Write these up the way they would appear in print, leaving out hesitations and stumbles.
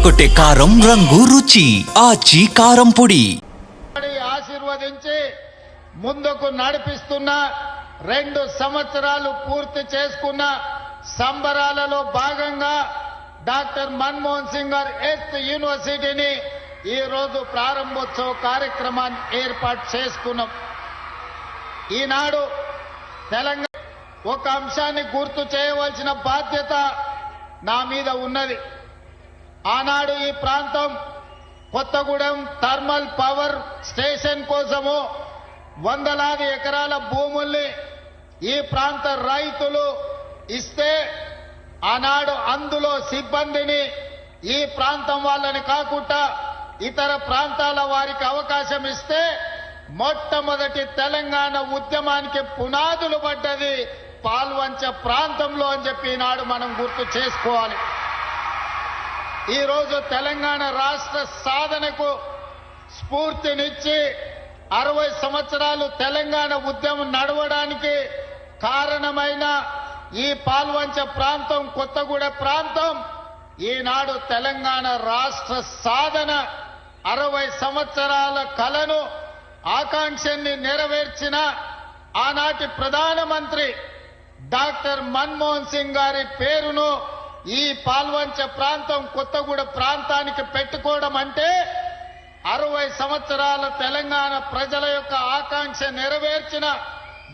ఒకటే కారం రంగు రుచి ఆచి కారం పొడి. ఆశీర్వదించి ముందుకు నడిపిస్తున్న 2 సంవత్సరాలు పూర్తి చేసుకున్న సంబరాలలో భాగంగా డాక్టర్ మన్మోహన్ సింగ్ గారు ఎర్త్ యూనివర్సిటీని ఈ రోజు ప్రారంభోత్సవ కార్యక్రమాన్ని ఏర్పాటు చేసుకున్నాం. ఈనాడు తెలంగాణ ఒక అంశాన్ని గుర్తు చేయవలసిన బాధ్యత నా మీద ఉన్నది. ఆనాడు ఈ ప్రాంతం కొత్తగూడెం థర్మల్ పవర్ స్టేషన్ కోసము వందలాది ఎకరాల భూముల్ని ఈ ప్రాంత రైతులు ఇస్తే ఆనాడు అందులో సిబ్బందిని ఈ ప్రాంతం వాళ్ళని కాకుండా ఇతర ప్రాంతాల వారికి అవకాశం ఇస్తే మొట్టమొదటి తెలంగాణ ఉద్యమానికి పునాదులు పడ్డది పాల్వంచ ప్రాంతంలో అని చెప్పి ఈనాడు మనం గుర్తు చేసుకోవాలి. ఈ రోజు తెలంగాణ రాష్ట్ర సాధనకు స్ఫూర్తినిచ్చి 60 సంవత్సరాలు తెలంగాణ ఉద్యమం నడవడానికి కారణమైన ఈ పాల్వంచ ప్రాంతం కొత్తగూడెం ప్రాంతం ఈనాడు తెలంగాణ రాష్ట్ర సాధన 60 సంవత్సరాల కలను ఆకాంక్షని నెరవేర్చిన ఆనాటి ప్రధానమంత్రి డాక్టర్ మన్మోహన్ సింగ్ గారి పేరును ఈ పాల్వంచ ప్రాంతం కొత్తగూడెం ప్రాంతానికి పెట్టుకోవడం అంటే 60 సంవత్సరాల తెలంగాణ ప్రజల యొక్క ఆకాంక్ష నెరవేర్చిన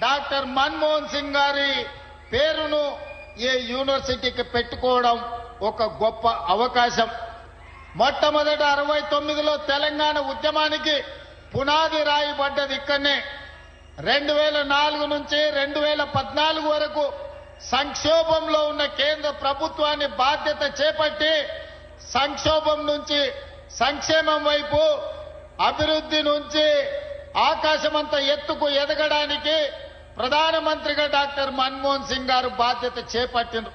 డాక్టర్ మన్మోహన్ సింగ్ గారి పేరును ఈ యూనివర్సిటీకి పెట్టుకోవడం ఒక గొప్ప అవకాశం. మొట్టమొదట 69లో తెలంగాణ ఉద్యమానికి పునాది రాయబడ్డది ఇక్కడనే. 2004 నుంచి 2014 వరకు సంక్షోభంలో ఉన్న కేంద్ర ప్రభుత్వాన్ని బాధ్యత చేపట్టి సంక్షోభం నుంచి సంక్షేమం వైపు అభివృద్ధి నుంచి ఆకాశమంత ఎత్తుకు ఎదగడానికి ప్రధానమంత్రిగా డాక్టర్ మన్మోహన్ సింగ్ గారు బాధ్యత చేపట్టిన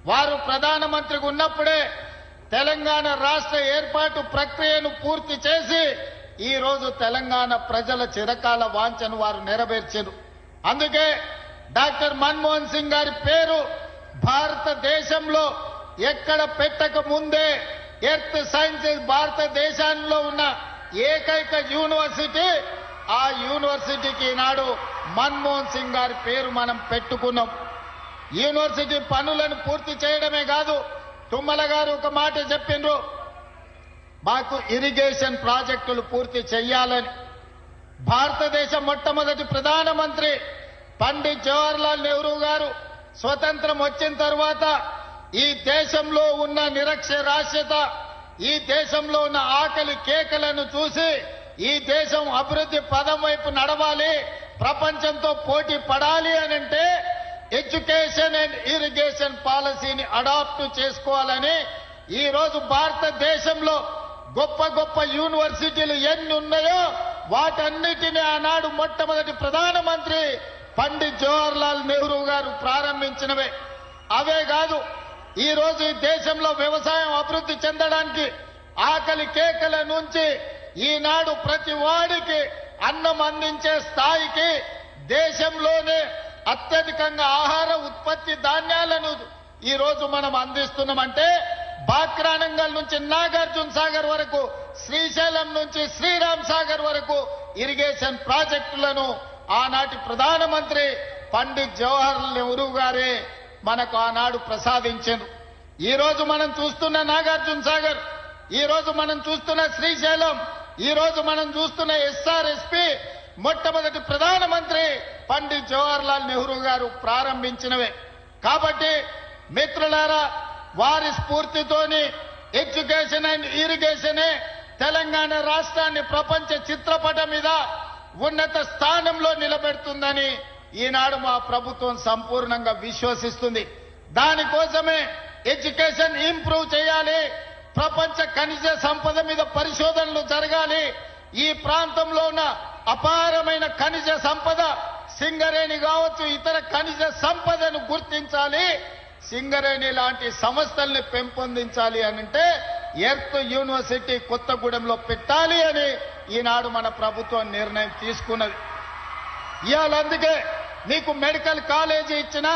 వారు ప్రధానమంత్రిగా ఉన్నప్పుడే తెలంగాణ రాష్ట్ర ఏర్పాటు ప్రక్రియను పూర్తి చేసి ఈ రోజు తెలంగాణ ప్రజల చిరకాల వాంఛను వారు నెరవేర్చారు. అందుకే డాక్టర్ మన్మోహన్ సింగ్ గారి పేరు భారతదేశంలో ఎక్కడ పెట్టక ముందే ఎర్త్ సైన్సెస్ భారతదేశంలో ఉన్న ఏకైక యూనివర్సిటీ. ఆ యూనివర్సిటీకి ఈనాడు మన్మోహన్ సింగ్ గారి పేరు మనం పెట్టుకున్నాం. యూనివర్సిటీ పనులను పూర్తి చేయడమే కాదు, తుమ్మల గారు ఒక మాట చెప్పిండ్రు, మాకు ఇరిగేషన్ ప్రాజెక్టులు పూర్తి చేయాలని. భారతదేశం మొట్టమొదటి ప్రధానమంత్రి పండిత్ జవహర్లాల్ నెహ్రూ గారు స్వతంత్రం వచ్చిన తర్వాత ఈ దేశంలో ఉన్న నిరక్షరాస్యత, ఈ దేశంలో ఉన్న ఆకలి కేకలను చూసి ఈ దేశం అభివృద్ధి పదం వైపు నడవాలి, ప్రపంచంతో పోటీ పడాలి అనంటే ఎడ్యుకేషన్ అండ్ ఇరిగేషన్ పాలసీని అడాప్ట్ చేసుకోవాలని ఈ రోజు భారతదేశంలో గొప్ప గొప్ప యూనివర్సిటీలు ఎన్ని ఉన్నాయో వాటన్నిటిని ఆనాడు మొట్టమొదటి ప్రధానమంత్రి పండిత్ జవహర్లాల్ నెహ్రూ గారు ప్రారంభించినవే. అవే కాదు, ఈ రోజు ఈ దేశంలో వ్యవసాయం అభివృద్ధి చెందడానికి ఆకలి కేకల నుంచి ఈనాడు ప్రతి వాడికి అన్నం అందించే స్థాయికి దేశంలోనే అత్యధికంగా ఆహార ఉత్పత్తి ధాన్యాలను ఈ రోజు మనం అందిస్తున్నామంటే బాక్రానంగల్ నుంచి నాగార్జున సాగర్ వరకు, శ్రీశైలం నుంచి శ్రీరామ్ సాగర్ వరకు ఇరిగేషన్ ప్రాజెక్టులను ఆనాటి ప్రధానమంత్రి పండిత్ జవహర్లాల్ నెహ్రూ గారే మనకు ఆనాడు ప్రసాదించారు. ఈ రోజు మనం చూస్తున్న నాగార్జున సాగర్, ఈ రోజు మనం చూస్తున్న శ్రీశైలం, ఈ రోజు మనం చూస్తున్న ఎస్ఆర్ఎస్పీ మొట్టమొదటి ప్రధానమంత్రి పండిత్ జవహర్లాల్ నెహ్రూ గారు ప్రారంభించినవే. కాబట్టి మిత్రులారా, వారి స్ఫూర్తితోని ఎడ్యుకేషన్ అండ్ ఇరిగేషనే తెలంగాణ రాష్ట్రాన్ని ప్రపంచ చిత్రపటం మీద ఉన్నత స్థానంలో నిలబెడుతుందని ఈనాడు మా ప్రభుత్వం సంపూర్ణంగా విశ్వసిస్తుంది. దానికోసమే ఎడ్యుకేషన్ ఇంప్రూవ్ చేయాలి, ప్రపంచ ఖనిజ సంపద మీద పరిశోధనలు జరగాలి, ఈ ప్రాంతంలో ఉన్న అపారమైన ఖనిజ సంపద సింగరేణి కావచ్చు, ఇతర ఖనిజ సంపదను గుర్తించాలి, సింగరేణి లాంటి సంస్థల్ని పెంపొందించాలి అనంటే ఎర్త్ యూనివర్సిటీ కొత్తగూడెంలో పెట్టాలి అని ఈనాడు మన ప్రభుత్వం నిర్ణయం తీసుకున్నది. ఇవాళ అందుకే మీకు మెడికల్ కాలేజీ ఇచ్చినా,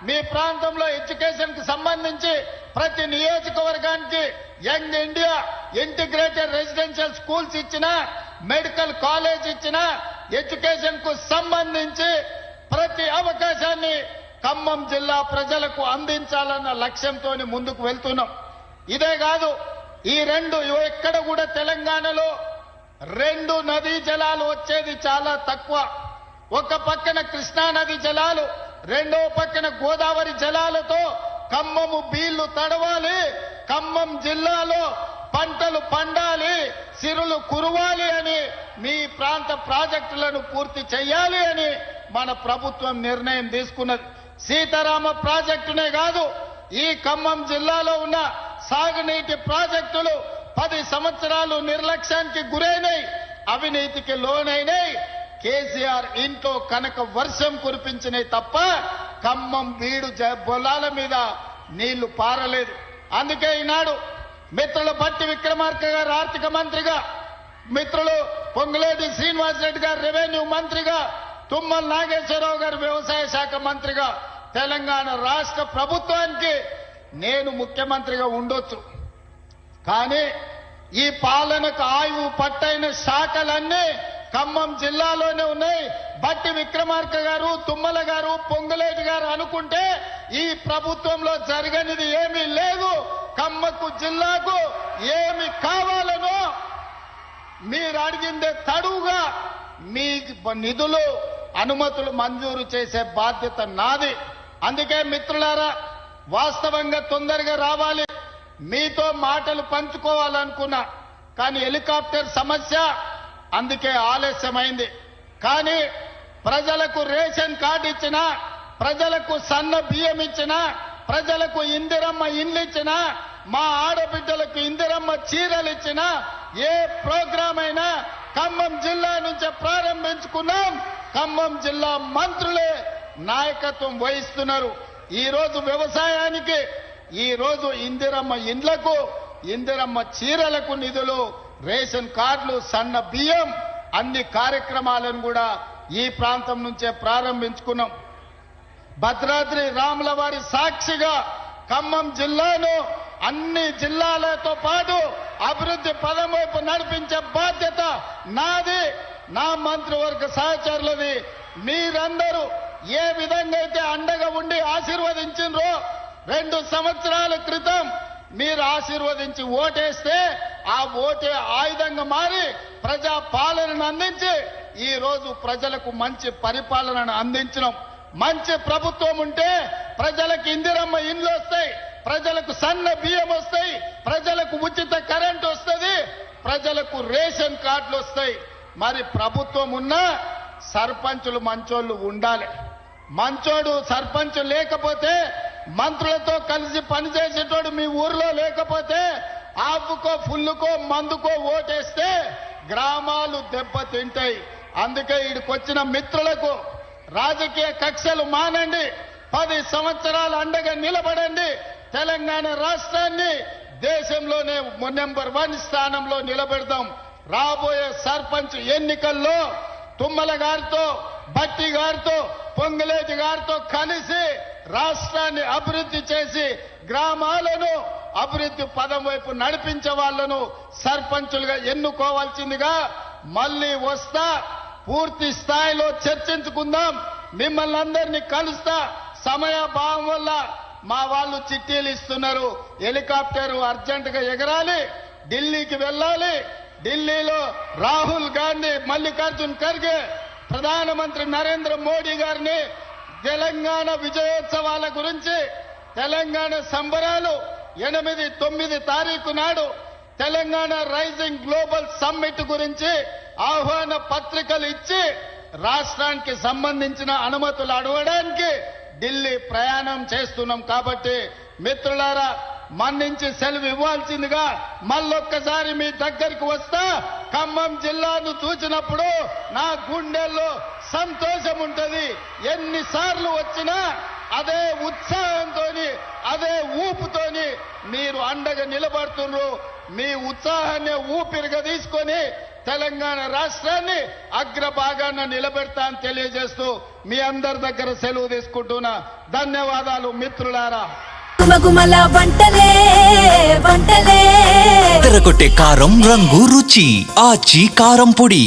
మీ ప్రాంతంలో ఎడ్యుకేషన్ కి సంబంధించి ప్రతి నియోజకవర్గానికి young India integrated residential schools ఇచ్చిన, మెడికల్ కాలేజ్ ఇచ్చిన, ఎడ్యుకేషన్ కు సంబంధించి ప్రతి అవకాశాన్ని ఖమ్మం జిల్లా ప్రజలకు అందించాలన్న లక్ష్యంతో ముందుకు వెళ్తున్నాం. ఇదే కాదు, ఈ రెండు ఎక్కడ కూడా తెలంగాణలో రెండు నదీ జలాలు వచ్చేది చాలా తక్కువ. ఒక పక్కన కృష్ణా నది జలాలు, రెండో పక్కన గోదావరి జలాలతో ఖమ్మము బీళ్లు తడవాలి, ఖమ్మం జిల్లాలో పంటలు పండాలి, సిరులు కురవాలి అని, మీ ప్రాంత ప్రాజెక్టులను పూర్తి చేయాలి అని మన ప్రభుత్వం నిర్ణయం తీసుకున్నది. సీతారామ ప్రాజెక్టునే కాదు, ఈ ఖమ్మం జిల్లాలో ఉన్న సాగునీటి ప్రాజెక్టులు 10 సంవత్సరాలు నిర్లక్ష్యానికి గురైనాయి, అవినీతికి లోనైనాయి. కేసీఆర్ ఇంట్లో కనుక వర్షం కురిపించినాయి తప్ప ఖమ్మం బీడు పొలాల మీద నీళ్లు పారలేదు. అందుకే ఈనాడు మిత్రులు బట్టి విక్రమార్క గారు ఆర్థిక మంత్రిగా, మిత్రులు పొంగులేటి శ్రీనివాసరెడ్డి గారు రెవెన్యూ మంత్రిగా, తుమ్మల నాగేశ్వరరావు గారు వ్యవసాయ శాఖ మంత్రిగా తెలంగాణ రాష్ట్ర ప్రభుత్వానికి నేను ముఖ్యమంత్రిగా ఉండొచ్చు. కానీ ఈ పాలనకు ఆయువు పట్టైన శాఖలన్నీ ఖమ్మం జిల్లాలోనే ఉన్నాయి. బట్టి విక్రమార్క గారు, తుమ్మల గారు, పొంగులేటి గారు అనుకుంటే ఈ ప్రభుత్వంలో జరగనిది ఏమీ లేదు. ఖమ్మకు జిల్లాకు ఏమి కావాలనో మీరు అడిగిందే తడువుగా మీ నిధులు అనుమతులు మంజూరు చేసే బాధ్యత నాది. అందుకే మిత్రులారా, వాస్తవంగా తొందరగా రావాలి, మీతో మాటలు పంచుకోవాలనుకున్నా, కానీ హెలికాప్టర్ సమస్య అందుకే ఆలస్యమైంది. కానీ ప్రజలకు రేషన్ కార్డు ఇచ్చినా, ప్రజలకు సన్న బియ్యం ఇచ్చినా, ప్రజలకు ఇందిరమ్మ ఇండ్లు ఇచ్చినా, మా ఆడబిడ్డలకు ఇందిరమ్మ చీరలు ఇచ్చినా, ఏ ప్రోగ్రాం అయినా ఖమ్మం జిల్లా నుంచే ప్రారంభించుకున్నాం. ఖమ్మం జిల్లా మంత్రులే నాయకత్వం వహిస్తున్నారు. ఈ రోజు వ్యవసాయానికి, ఈ రోజు ఇందిరమ్మ ఇండ్లకు, ఇందిరమ్మ చీరలకు నిధులు, రేషన్ కార్డులు, సన్న బియ్యం, అన్ని కార్యక్రమాలను కూడా ఈ ప్రాంతం నుంచే ప్రారంభించుకున్నాం. భద్రాద్రి రాముల వారి సాక్షిగా ఖమ్మం జిల్లాను అన్ని జిల్లాలతో పాటు అభివృద్ధి పదం వైపు నడిపించే బాధ్యత నాది, నా మంత్రివర్గ సహచరులది. మీరందరూ ఏ విధంగా అయితే అండగా ఉండి ఆశీర్వదించినరో, 2 సంవత్సరాల క్రితం మీరు ఆశీర్వదించి ఓటేస్తే ఆ ఓటే ఆయుధంగా మారి ప్రజా పాలనను అందించి ఈ రోజు ప్రజలకు మంచి పరిపాలనను అందించడం. మంచి ప్రభుత్వం ఉంటే ప్రజలకు ఇందిరమ్మ ఇండ్లు వస్తాయి, ప్రజలకు సన్న బియ్యం వస్తాయి, ప్రజలకు ఉచిత కరెంట్ వస్తుంది, ప్రజలకు రేషన్ కార్డులు వస్తాయి. మరి ప్రభుత్వం ఉన్నా సర్పంచులు మంచోళ్ళు ఉండాలి. మంచోడు సర్పంచ్ లేకపోతే, మంత్రులతో కలిసి పనిచేసేటోడు మీ ఊర్లో లేకపోతే, ఆపుకో ఫుల్లుకో మందుకో ఓటేస్తే గ్రామాలు దెబ్బతింటాయి. అందుకే ఇక్కడికొచ్చిన మిత్రులకు రాజకీయ కక్షలు మానండి, 10 సంవత్సరాలు అండగా నిలబడండి. తెలంగాణ రాష్ట్రాన్ని దేశంలోనే నెంబర్ 1 స్థానంలో నిలబెడదాం. రాబోయే సర్పంచ్ ఎన్నికల్లో తుమ్మల గారితో, భట్టి గారితో, పొంగులేటి గారితో కలిసి రాష్ట్రాన్ని అభివృద్ధి చేసి గ్రామాలను అభివృద్ధి పదం వైపు నడిపించే వాళ్లను సర్పంచులుగా ఎన్నుకోవాల్సిందిగా మళ్లీ వస్తా. పూర్తి స్థాయిలో చర్చించుకుందాం. మిమ్మల్ని అందరినీ కలుస్తా. సమయాభావం వల్ల మా వాళ్ళు చిట్టీలు ఇస్తున్నారు. హెలికాప్టర్ అర్జెంటుగా ఎగరాలి, ఢిల్లీకి వెళ్ళాలి. ఢిల్లీలో రాహుల్ గాంధీ, మల్లికార్జున్ ఖర్గే, ప్రధానమంత్రి నరేంద్ర మోడీ గారిని తెలంగాణ విజయోత్సవాల గురించి, తెలంగాణ సంబరాలు 8, 9 తారీఖు నాడు తెలంగాణ రైజింగ్ గ్లోబల్ సమ్మిట్ గురించి ఆహ్వాన పత్రికలు ఇచ్చి రాష్ట్రానికి సంబంధించిన అనుమతులు అడగడానికి ఢిల్లీ ప్రయాణం చేస్తున్నాం. కాబట్టి మిత్రులారా, మన్నించి సెలవు ఇవ్వాల్సిందిగా మళ్ళొక్కసారి మీ దగ్గరికి వస్తా. ఖమ్మం జిల్లాను చూసినప్పుడు నా గుండెల్లో సంతోషం ఉంటది. ఎన్నిసార్లు వచ్చినా అదే ఉత్సాహంతో, అదే ఊపుతోని మీరు అండగా నిలబడుతున్నారు. మీ ఉత్సాహాన్ని ఊపిరిగా తీసుకొని తెలంగాణ రాష్ట్రాన్ని అగ్రభాగాన నిలబెడతా అని తెలియజేస్తూ మీ అందరి దగ్గర సెలవు తీసుకుంటున్నా. ధన్యవాదాలు మిత్రులారా. గుమగుమల వంటలే వంటలే తెరకొట్టే కారం రంగు రుచి ఆచి కారం పొడి.